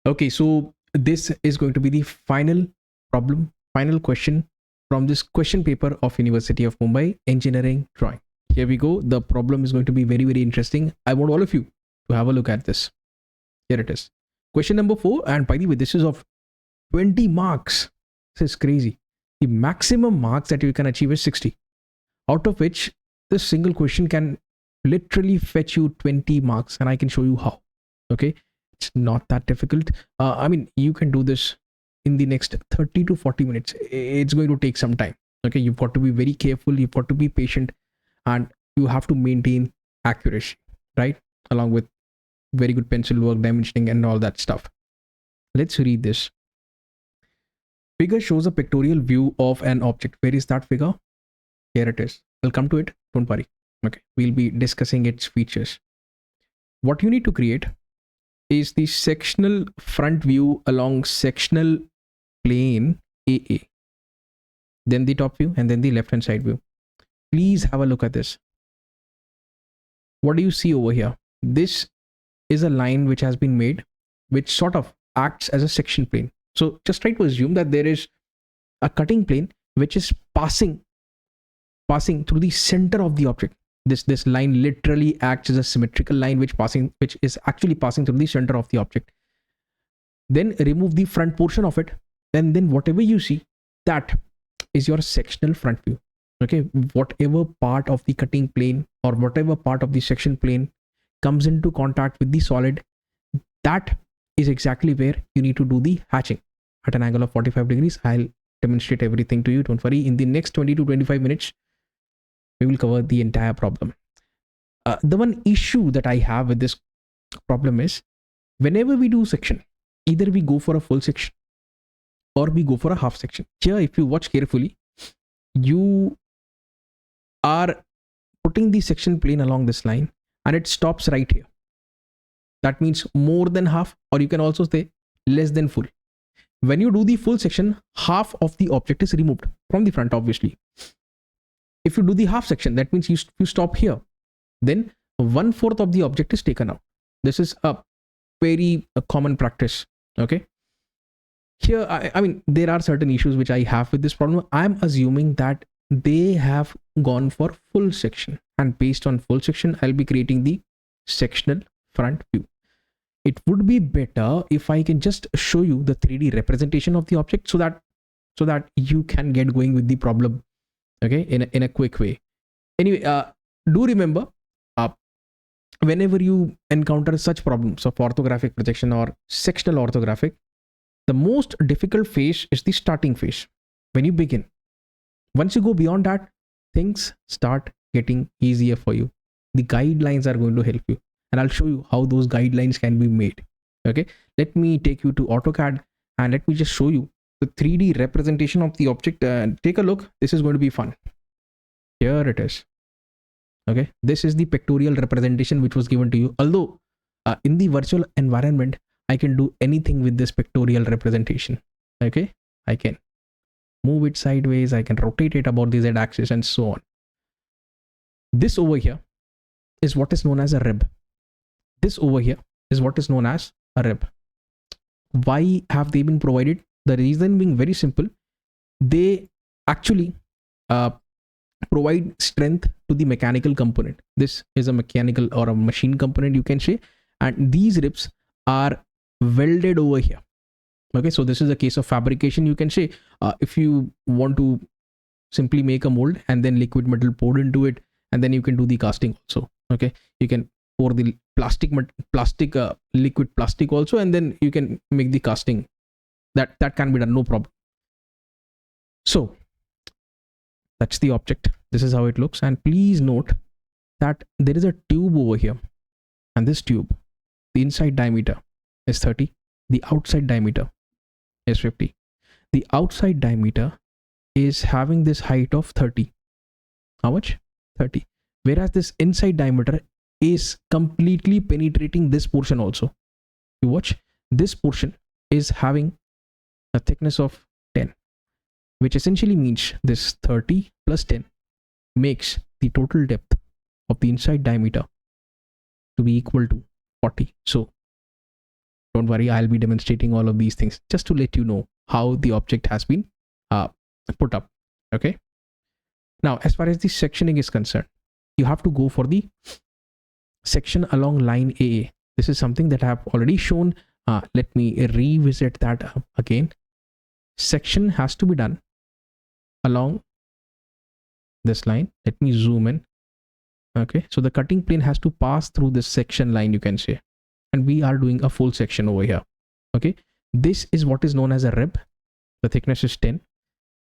Okay, so this is going to be the final problem, final question from this question paper of University of Mumbai, Engineering Drawing. Here we go. The problem is going to be very, very interesting. I want all of you to have a look at this. Here it is. Question number 4. And by the way, this is of 20 marks. This is crazy. The maximum marks that you can achieve is 60, out of which this single question can literally fetch you 20 marks, and I can show you how. Okay, it's not that difficult. I mean, you can do this in the next 30 to 40 minutes. It's going to take some time. Okay, you've got to be very careful, you've got to be patient, and you have to maintain accuracy, right, along with very good pencil work, dimensioning, and all that stuff. Let's read this. Figure shows a pictorial view of an object. Where is that figure? Here it is. I'll come to it, don't worry. Okay, we'll be discussing its features. What you need to create is the sectional front view along sectional plane AA, then the top view, and then the left hand side view. Please have a look at this. What do you see over here? This is a line which has been made, which sort of acts as a section plane. So just try to assume that there is a cutting plane which is passing through the center of the object. This line literally acts as a symmetrical line which is actually passing through the center of the object. Then remove the front portion of it, and then whatever you see, that is your sectional front view. Okay, whatever part of the cutting plane or whatever part of the section plane comes into contact with the solid, that is exactly where you need to do the hatching at an angle of 45 degrees. I'll demonstrate everything to you, don't worry. In the next 20 to 25 minutes, we will cover the entire problem. The one issue that I have with this problem is, whenever we do section, either we go for a full section or we go for a half section. Here, if you watch carefully, you are putting the section plane along this line and it stops right here. That means more than half, or you can also say less than full. When you do the full section, half of the object is removed from the front, obviously. If you do the half section, that means you stop here. Then 1/4 of the object is taken out. This is a very common practice. Okay. Here, I mean, there are certain issues which I have with this problem. I'm assuming that they have gone for full section, and based on full section, I'll be creating the sectional front view. It would be better if I can just show you the 3D representation of the object so that you can get going with the problem, okay, in a quick way. Anyway, do remember, whenever you encounter such problems of orthographic projection or sectional orthographic, the most difficult phase is the starting phase, when you begin. Once you go beyond that, things start getting easier for you. The guidelines are going to help you, and I'll show you how those guidelines can be made. Okay, let me take you to AutoCAD and let me just show you the 3D representation of the object. Take a look. This is going to be fun. Here it is. Okay, this is the pictorial representation which was given to you. Although in the virtual environment, I can do anything with this pictorial representation. Okay, I can move it sideways, I can rotate it about the Z axis, and so on. This over here is what is known as a rib. This over here is what is known as a rib. Why have they been provided? The reason being very simple. They actually provide strength to the mechanical component. This is a mechanical or a machine component, you can say, and these ribs are welded over here. Okay, so this is a case of fabrication, you can say. If you want to simply make a mold and then liquid metal poured into it, and then you can do the casting also. Okay, you can pour the liquid plastic also, and then you can make the casting. That can be done, no problem. So that's the object. This is how it looks, and please note that there is a tube over here, and this tube, the inside diameter is 30, the outside diameter is 50. The outside diameter is having this height of 30. How much? 30. Whereas this inside diameter is completely penetrating this portion also. You watch, this portion is having a thickness of 10, which essentially means this 30 plus 10 makes the total depth of the inside diameter to be equal to 40. So Don't worry, I'll be demonstrating all of these things just to let you know how the object has been put up. Okay. Now, as far as the sectioning is concerned, you have to go for the section along line AA. This is something that I have already shown. Let me revisit that again. Section has to be done along this line. Let me zoom in. Okay, so the cutting plane has to pass through this section line, you can say, and we are doing a full section over here. Okay, this is what is known as a rib. The thickness is 10,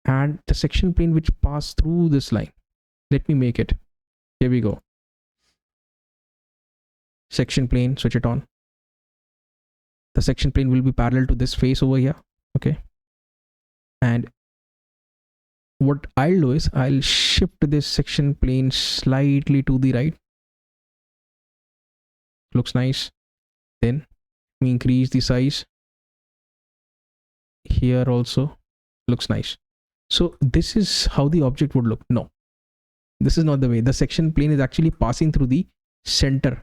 and the section plane which pass through this line, let me make it. Here we go. Section plane, switch it on. The section plane will be parallel to this face over here. Okay, and what I'll do is I'll shift this section plane slightly to the right. Looks nice. Then we increase the size. Here also looks nice. So this is how the object would look. No, this is not the way. The section plane is actually passing through the center,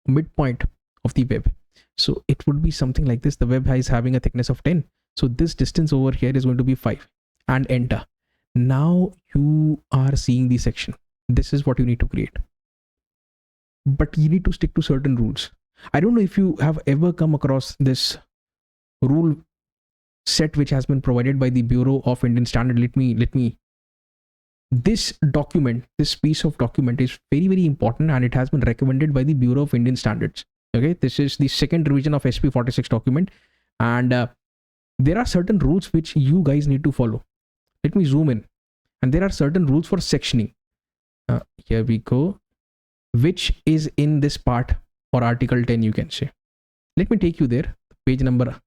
midpoint of the web. So it would be something like this. The web is having a thickness of 10. So this distance over here is going to be 5, and enter. Now you are seeing the section. This is what you need to create. But you need to stick to certain rules. I don't know if you have ever come across this rule set which has been provided by the Bureau of Indian Standard. Let me. This document, this piece of document is very, very important, and it has been recommended by the Bureau of Indian Standards. Okay, this is the second revision of SP 46 document, and there are certain rules which you guys need to follow. Let me zoom in, and there are certain rules for sectioning. Here we go, which is in this part or article 10, you can say. Let me take you there. Page number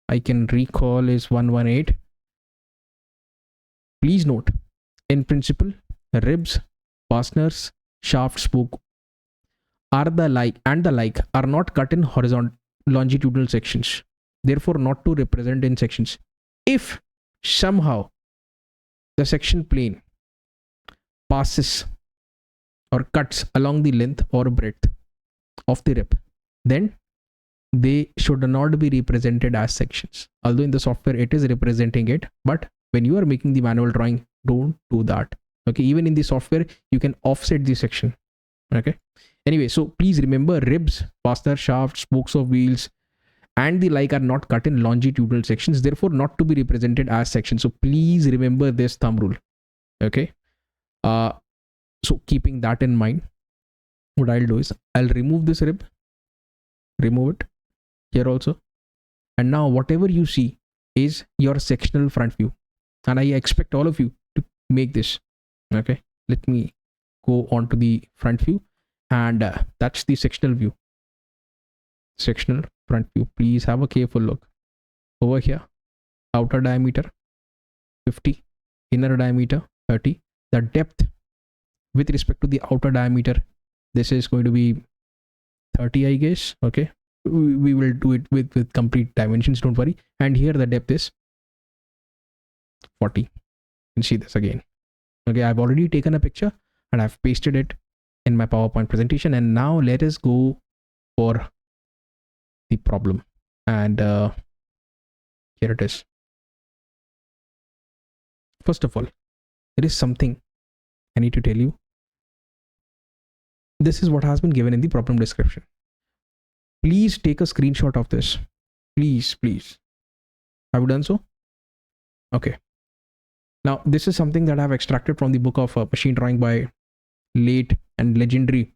I can recall is 118. Please note, in principle, ribs, fasteners, shaft, spoke are the like are not cut in horizontal longitudinal sections, therefore not to represent in sections. If somehow the section plane passes or cuts along the length or breadth of the rib, then they should not be represented as sections. Although in the software it is representing it, but when you are making the manual drawing, don't do that. Okay, even in the software you can offset the section. Okay, anyway, so please remember, ribs, fastener, shafts, spokes of wheels and the like are not cut in longitudinal sections, therefore not to be represented as sections. So please remember this thumb rule. Okay, so keeping that in mind, what I'll do is I'll remove this rib, remove it here also, and now whatever you see is your sectional front view, and I expect all of you to make this. Okay, let me go on to the front view, and that's the sectional view. Sectional front view. Please have a careful look over here. Outer diameter 50, inner diameter 30. The depth with respect to the outer diameter, this is going to be 30, I guess. Okay, we will do it with complete dimensions, don't worry. And here the depth is 40. You can see this again. Okay, I've already taken a picture and I've pasted it in my PowerPoint presentation. And now let us go for the problem, and here it is. First of all, there is something I need to tell you. This is what has been given in the problem description. Please take a screenshot of this. Please. Have you done so? Okay. Now, this is something that I have extracted from the book of machine drawing by late and legendary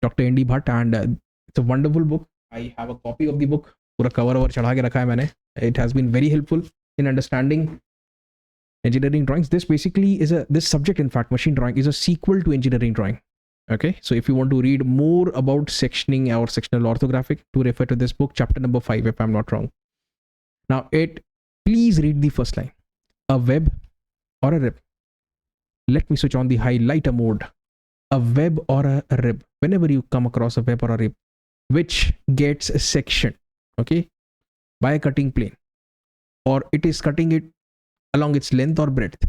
Dr. N.D. Bhatt, and it's a wonderful book. I have a copy of the book. Pura cover over chadha ke rakha hai maine. It has been very helpful in understanding engineering drawings. This basically is this subject, in fact, machine drawing, is a sequel to engineering drawing. Okay, so if you want to read more about sectioning or sectional orthographic, to refer to this book, chapter number 5, if I'm not wrong. Now, please read the first line. A web or a rib. Let me switch on the highlighter mode. A web or a rib. Whenever you come across a web or a rib which gets a section, okay, by a cutting plane, or it is cutting it along its length or breadth,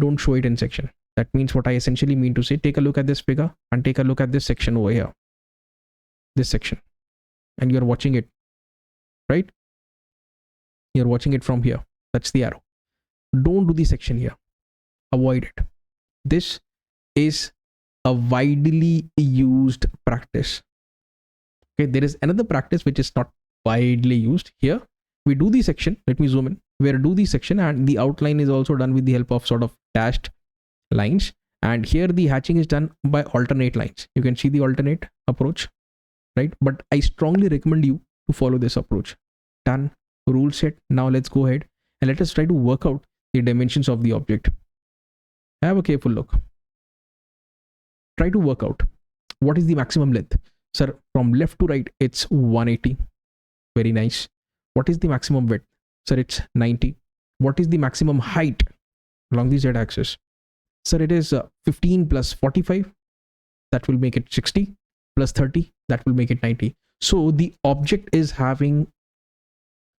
don't show it in section. That means what I essentially mean to say, take a look at this figure and take a look at this section over here. This section. And you're watching it. right? You're watching it from here. That's the arrow. Don't do the section here. Avoid it. This is a widely used practice. Okay, there is another practice which is not widely used. Here we do the section. Let me zoom in. Where do the section, and the outline is also done with the help of sort of dashed lines. And here the hatching is done by alternate lines. You can see the alternate approach, right? But I strongly recommend you to follow this approach. Done. Rule set. Now let's go ahead and let us try to work out the dimensions of the object. Have a careful look. Try to work out what is the maximum length. Sir, from left to right, it's 180. Very nice. What is the maximum width? Sir, it's 90. What is the maximum height along the z-axis? Sir, it is 15 plus 45. That will make it 60 plus 30. That will make it 90. So the object is having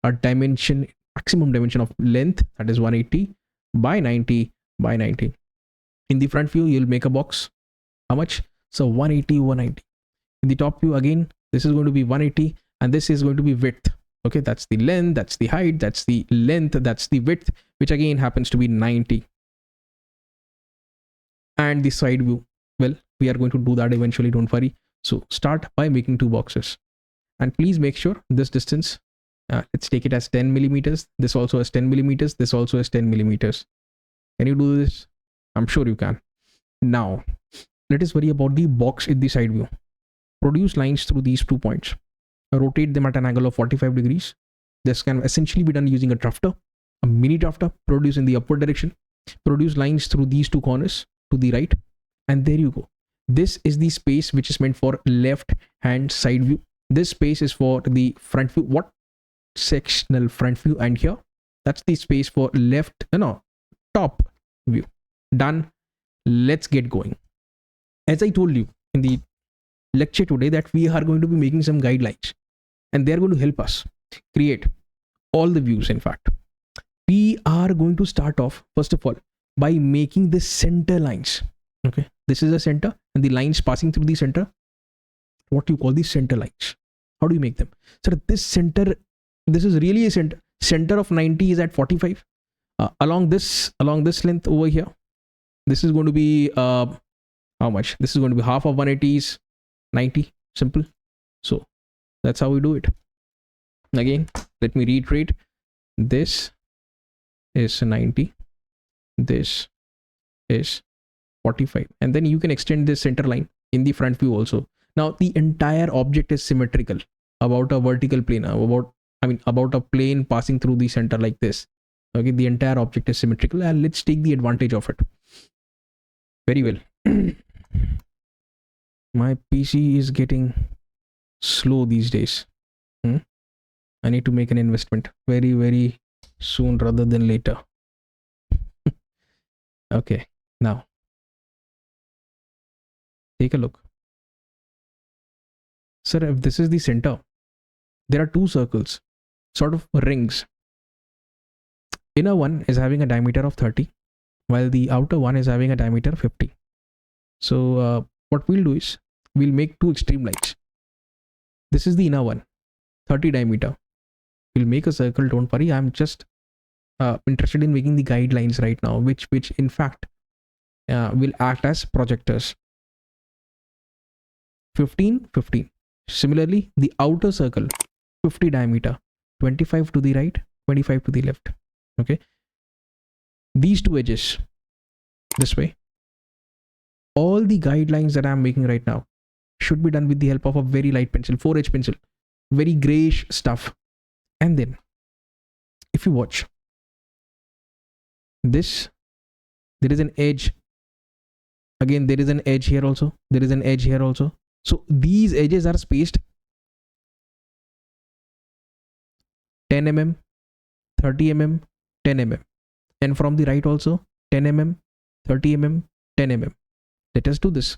a dimension, maximum dimension of length, that is 180 by 90 by 90. In the front view, you'll make a box. How much? So 180, 190. In the top view, again, this is going to be 180 and this is going to be width. Okay, that's the length, that's the height, that's the length, that's the width, which again happens to be 90. And the side view, well, we are going to do that eventually, don't worry. So start by making two boxes. And please make sure this distance, let's take it as 10 millimeters. This also has 10 millimeters. This also has 10 millimeters. Can you do this? I'm sure you can. Now, let us worry about the box in the side view. Produce lines through these 2 points. Rotate them at an angle of 45 degrees. This can essentially be done using a drafter, a mini drafter. Produce in the upward direction. Produce lines through these two corners to the right. And there you go. This is the space which is meant for left hand side view. This space is for the front view. What? Sectional front view. And here, that's the space for top view. Done. Let's get going. As I told you in the lecture today, that we are going to be making some guidelines and they are going to help us create all the views. In fact, we are going to start off first of all by making the center lines. Okay, this is a center and the lines passing through the center, what you call the center lines. How do you make them? So this center, this is really a center of 90 is at 45. Along this length over here, this is going to be how much? This is going to be half of 180 is 90. Simple. So that's how we do it. Again, let me reiterate. This is 90. This is 45. And then you can extend this center line in the front view also. Now the entire object is symmetrical about a vertical plane, about a plane passing through the center like this. Okay, the entire object is symmetrical and let's take the advantage of it. Very well. My PC is getting slow these days. I need to make an investment very, very soon rather than later. Okay, now take a look. Sir, if this is the center, there are two circles, sort of rings. Inner one is having a diameter of 30, while the outer one is having a diameter of 50. So what we'll do is, we'll make two extreme lines. This is the inner one, 30 diameter. We'll make a circle, don't worry. I'm just interested in making the guidelines right now, which in fact will act as projectors. 15, 15. Similarly, the outer circle, 50 diameter, 25 to the right, 25 to the left. Okay. These two edges, this way. All the guidelines that I'm making right now should be done with the help of a very light pencil, 4H pencil, very grayish stuff. And then, if you watch this, there is an edge. Again, there is an edge here also. There is an edge here also. So these edges are spaced 10 mm, 30 mm, 10 mm. And from the right also 10 mm, 30 mm, 10 mm. Let us do this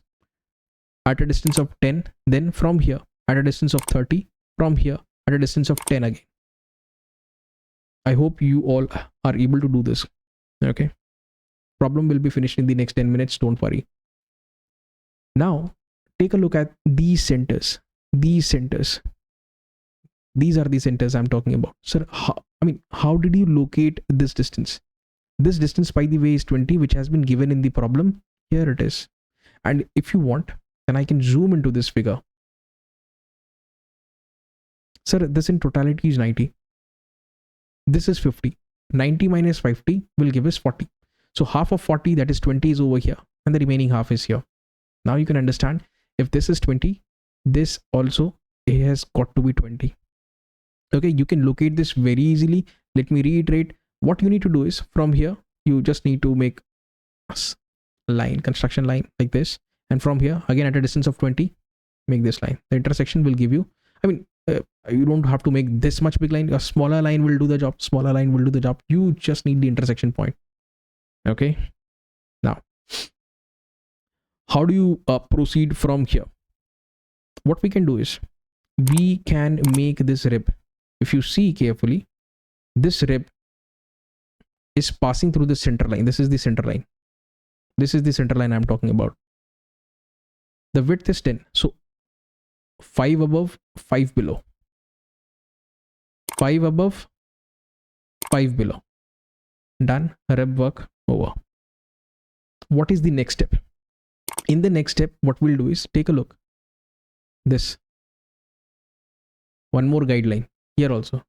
at a distance of 10, then from here at a distance of 30, from here at a distance of 10 again. I hope you all are able to do this. Okay. Problem will be finished in the next 10 minutes. Don't worry. Now, take a look at these centers. These centers. These are the centers I'm talking about. Sir, how did you locate this distance? This distance, by the way, is 20, which has been given in the problem. Here it is. And if you want, then I can zoom into this figure. Sir, this in totality is 90. This is 50. 90 minus 50 will give us 40. So half of 40, that is 20, is over here. And the remaining half is here. Now you can understand, if this is 20, this also has got to be 20. Okay, you can locate this very easily. Let me reiterate. What you need to do is, from here, you just need to make a line, construction line like this. And from here, again at a distance of 20, make this line. The intersection will give you, you don't have to make this much big line. A smaller line will do the job. Smaller line will do the job. You just need the intersection point. Okay. Now, how do you proceed from here? What we can do is, we can make this rib. If you see carefully, this rib is passing through the center line. This is the center line. This is the center line I'm talking about. The width is 10. So 5 above, 5 below. 5 above, 5 below. Done. Rib work over. What is the next step? In the next step, what we'll do is, take a look. This. One more guideline. Here also.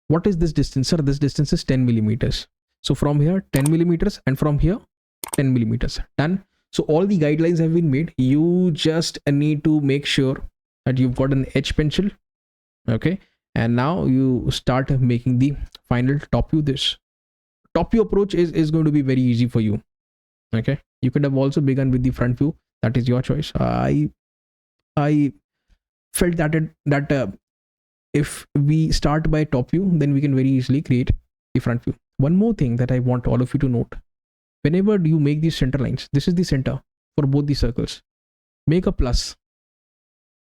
What is this distance? Sir, this distance is 10 millimeters. So from here, 10 millimeters, and from here, 10 millimeters. Done. So all the guidelines have been made. You just need to make sure that you've got an H pencil. Okay. And now you start making the final top view. This top view approach is going to be very easy for you. Okay. You could have also begun with the front view. That is your choice. I felt that if we start by top view, then we can very easily create the front view. One more thing that I want all of you to note. Whenever you make these center lines, this is the center for both the circles. Make a plus,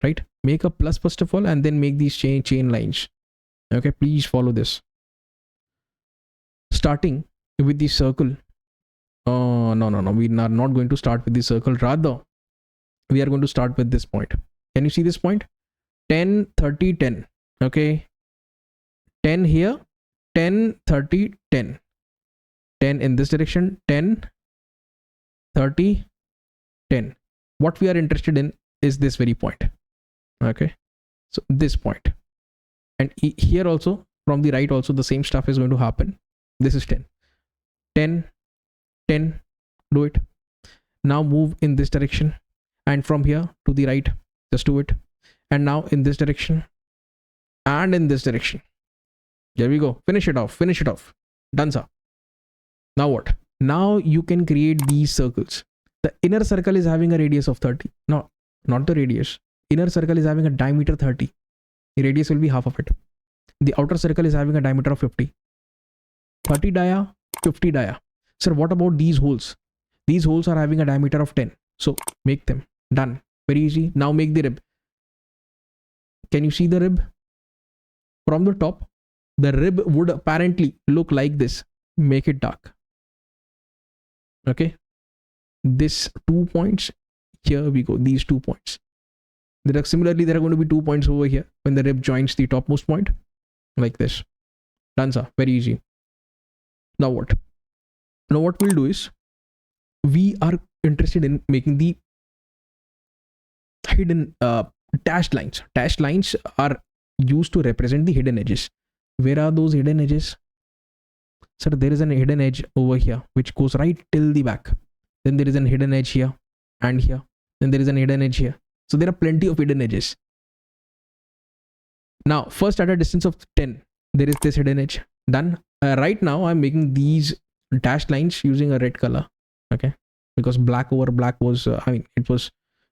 right? Make a plus first of all, and then make these chain lines. Okay, please follow this. Starting with the circle. No. We are not going to start with the circle. Rather, we are going to start with this point. Can you see this point? 10, 30, 10. Okay. 10 here. 10, 30, 10. 10 in this direction. 10, 30, 10. What we are interested in is this very point. Okay. So this point. And here also, from the right also, the same stuff is going to happen. This is 10. 10, 10. Do it. Now move in this direction. And from here to the right, just do it. And now in this direction. And in this direction. There we go. Finish it off. Finish it off. Done, sir. Now what? Now you can create these circles. The inner circle is having a radius of 30. No, not the radius. Inner circle is having a diameter 30. The radius will be half of it. The outer circle is having a diameter of 50. 30 dia, 50 dia. Sir, what about these holes? These holes are having a diameter of 10. So make them. Done. Very easy. Now make the rib. Can you see the rib? From the top, the rib would apparently look like this. Make it dark. Okay. This 2 points. Here we go. These 2 points. Similarly, there are going to be 2 points over here when the rib joins the topmost point. Like this. Done, sir. Very easy. Now what? Now what we'll do is, we are interested in making the hidden dashed lines. Dashed lines are used to represent the hidden edges. Where are those hidden edges? Sir, there is an hidden edge over here which goes right till the back. Then there is an hidden edge here and here. Then there is an hidden edge here. So there are plenty of hidden edges. Now, first at a distance of 10, there is this hidden edge. Done. Right now, I'm making these dashed lines using a red color. Okay. Because black over black was, it was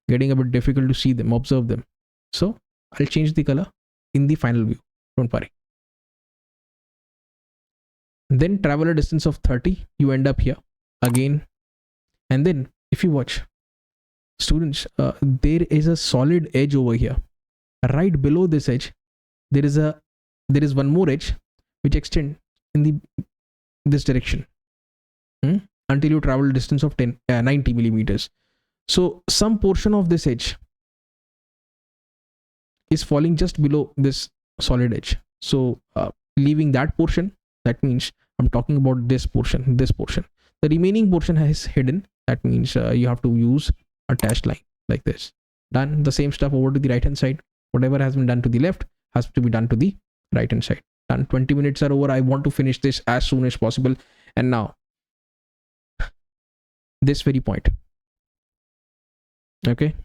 getting a bit difficult to see them, observe them. So I'll change the color in the final view. Don't worry. Then travel a distance of 30. You end up here again. And then if you watch, students, there is a solid edge over here. Right below this edge, there is one more edge which extends in this direction until you travel a distance of 90 millimeters. So some portion of this edge is falling just below this solid edge. So leaving that portion, that means I'm talking about this portion. The remaining portion is hidden. That means you have to use a dashed line like this. Done. The same stuff over to the right hand side. Whatever has been done to the left has to be done to the right hand side. Done. 20 minutes are over. I want to finish this as soon as possible. And now this very point. Okay.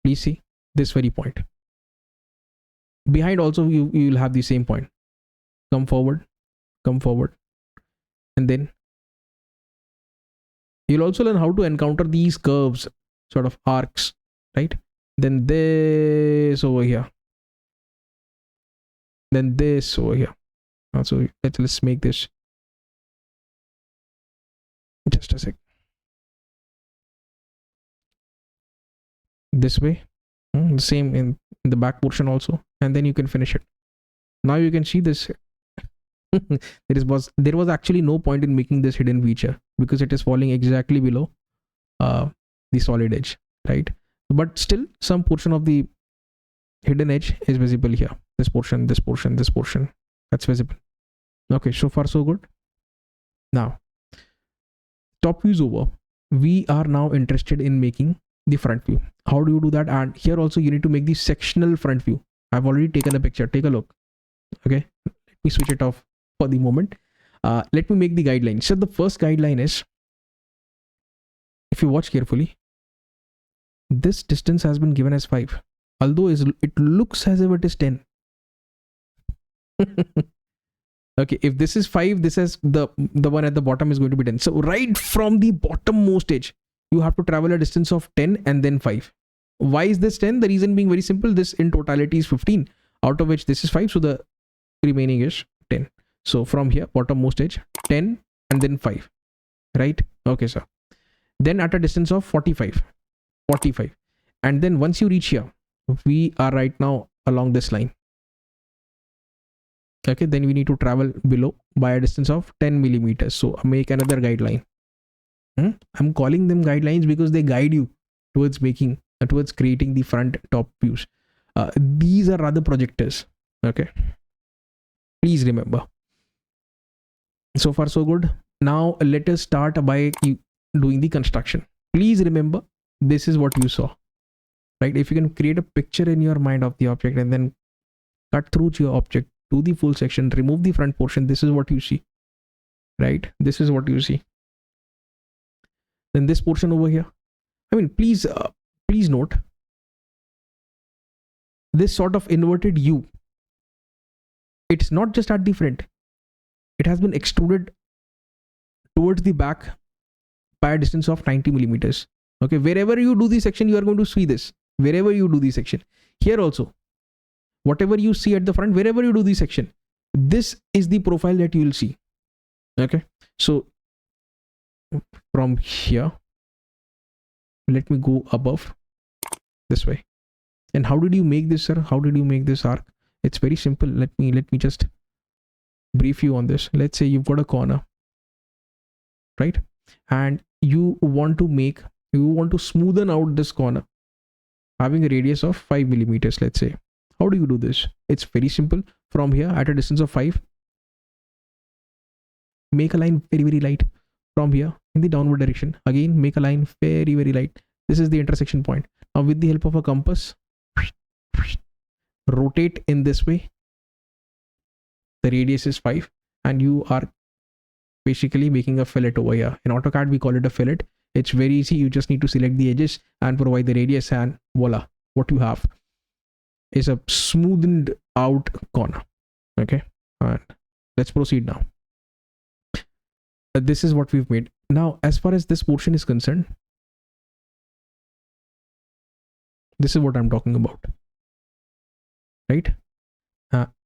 Please see this very point. Behind also you will have the same point. Come forward, and then you'll also learn how to encounter these curves, sort of arcs, right? Then this over here, then this over here. Also, let's make this just a sec. This way, the same in the back portion also, and then you can finish it. Now you can see this. There was actually no point in making this hidden feature because it is falling exactly below the solid edge, right? But still some portion of the hidden edge is visible here. This portion, that's visible. Okay, so far so good. Now top view is over. We are now interested in making the front view. How do you do that? And here also you need to make the sectional front view. I've already taken a picture. Take a look. Okay, let me switch it off for the moment. Let me make the guideline. So the first guideline is, if you watch carefully, this distance has been given as 5, although it looks as if it is 10. Okay, if this is 5, this is the one at the bottom is going to be 10. So right from the bottommost edge, you have to travel a distance of 10 and then 5. Why is this 10? The reason being very simple. This in totality is 15, out of which this is 5. So the remaining is 10. So from here, bottommost edge, 10 and then 5, right? Okay, sir. Then at a distance of 45. And then once you reach here, we are right now along this line. Okay, then we need to travel below by a distance of 10 millimeters. So make another guideline. I'm calling them guidelines because they guide you towards creating the front top views. These are rather projectors. Okay, please remember. So far so good. Now let us start by doing the construction. Please remember, this is what you saw, right? If you can create a picture in your mind of the object and then cut through to your object to the full section, remove the front portion, this is what you see, right? This is what you see. Then this portion over here, I mean, please note this sort of inverted U. It's not just at the front, it has been extruded towards the back by a distance of 90 millimeters. Okay, wherever you do the section, you are going to see this. Wherever you do the section, here also, whatever you see at the front, wherever you do the section, this is the profile that you will see. Okay, so from here, let me go above this way. And how did you make this, sir? How did you make this arc? It's very simple. Let me just brief you on this. Let's say you've got a corner, right? And you want to smoothen out this corner having a radius of 5 millimeters, let's say. How do you do this? It's very simple. From here at a distance of 5, make a line very, very light. From here in the downward direction, again make a line very, very light. This is the intersection point. Now with the help of a compass, rotate in this way. The radius is 5 and you are basically making a fillet over here. In AutoCAD we call it a fillet. It's very easy. You just need to select the edges and provide the radius, and voila, what you have is a smoothened out corner. Okay, and let's proceed now. This is what we've made. Now as far as this portion is concerned, this is what I'm talking about, right?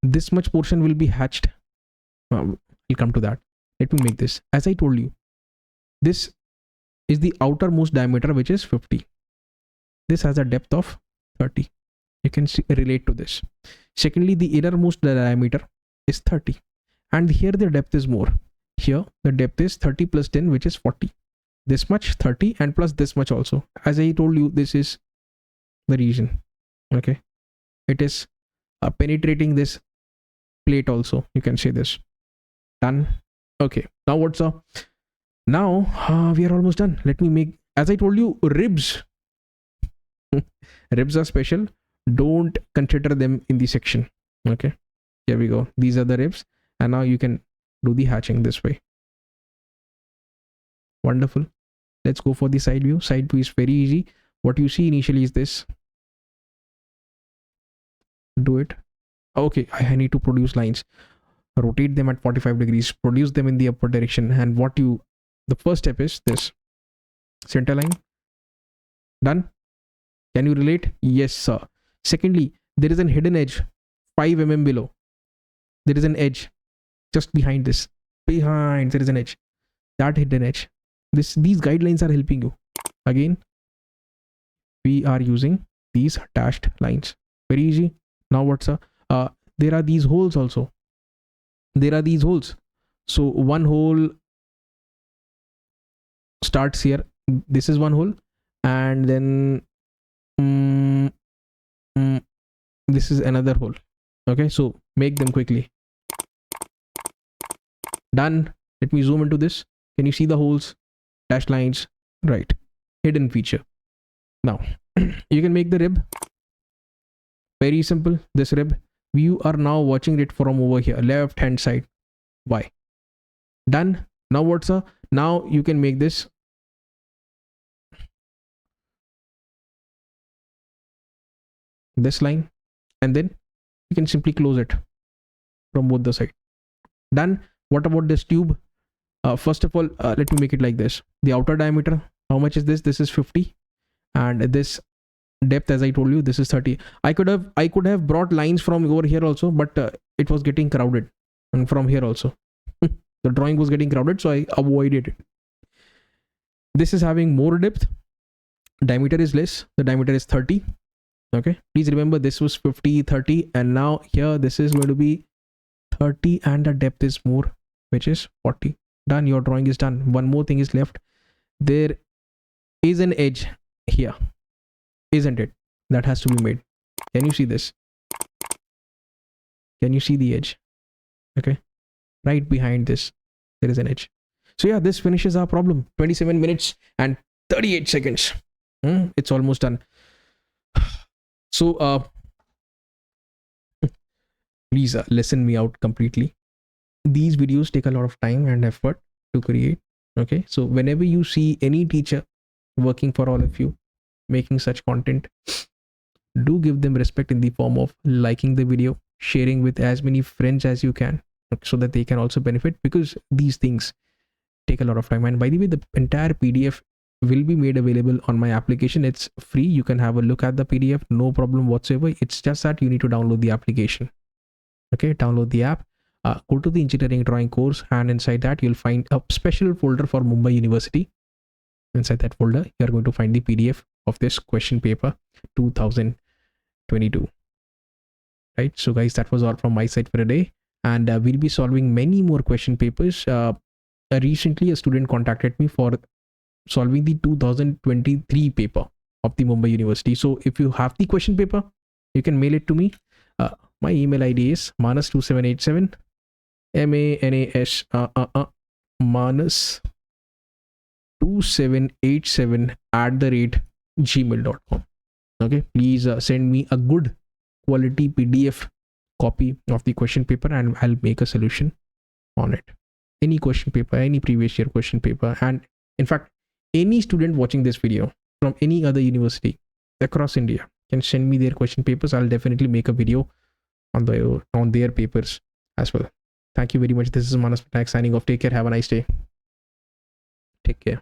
This much portion will be hatched. We'll come to that. Let me make this. As I told you, this is the outermost diameter, which is 50. This has a depth of 30. You can relate to this. Secondly, the innermost diameter is 30, and here the depth is more. Here the depth is 30 plus 10, which is 40. This much 30 and plus this much also. As I told you, this is the region. Okay, it is penetrating this plate also, you can say this. Done. Okay, now what's up? Now we are almost done. Let me make, as I told you, ribs. Ribs are special, don't consider them in the section. Okay, here we go, these are the ribs, and now you can do the hatching this way. Wonderful. Let's go for the side view. Side view is very easy. What you see initially is this. Do it. Okay, I need to produce lines. Rotate them at 45 degrees, produce them in the upward direction, and the first step is this. Center line. Done. Can you relate? Yes, sir. Secondly, there is an hidden edge 5 mm below. There is an edge just behind this. Behind, there is an edge. That hidden edge. These guidelines are helping you. Again, we are using these dashed lines. Very easy. Now what's there are these holes also. There are these holes. So one hole starts here. This is one hole, and then this is another hole. Okay, so make them quickly. Done. Let me zoom into this. Can you see the holes? Dashed lines. Right. Hidden feature. Now you can make the rib. Very simple. This rib, you are now watching it from over here, left hand side. Why? Done. Now what's now you can make this line, and then you can simply close it from both the side. Done. What about this tube? First of all, let me make it like this. The outer diameter, how much is this? This is 50, and this depth, as I told you, this is 30. I could have brought lines from over here also, but it was getting crowded, and from here also the drawing was getting crowded, so I avoided it. This is having more depth, diameter is less, the diameter is 30. Okay, please remember this was 50, 30, and now here this is going to be 30, and the depth is more, which is 40. Done. Your drawing is done. One more thing is left. There is an edge here, isn't it? That has to be made. Can you see this? Can you see the edge? Okay, right behind this there is an edge. So yeah, this finishes our problem. 27 minutes and 38 seconds. It's almost done. So please listen me out completely. These videos take a lot of time and effort to create. Okay, so whenever you see any teacher working for all of you, making such content, do give them respect in the form of liking the video, sharing with as many friends as you can, so that they can also benefit, because these things take a lot of time. And by the way, the entire PDF will be made available on my application. It's free. You can have a look at the PDF, no problem whatsoever. It's just that you need to download the application. Okay, download the app, go to the engineering drawing course, and inside that you'll find a special folder for Mumbai University. Inside that folder, you're going to find the PDF of this question paper 2022. Right, so guys, that was all from my side for today, and we'll be solving many more question papers. Recently a student contacted me for solving the 2023 paper of the Mumbai University. So if you have the question paper, you can mail it to me. My email ID is manas2787 manas2787@gmail.com. Okay, please send me a good quality PDF copy of the question paper, and I'll make a solution on it. Any question paper, any previous year question paper, and in fact any student watching this video from any other university across India can send me their question papers. I'll definitely make a video on their papers as well. Thank you very much. This is Manas Patnaik signing off. Take care. Have a nice day. Take care.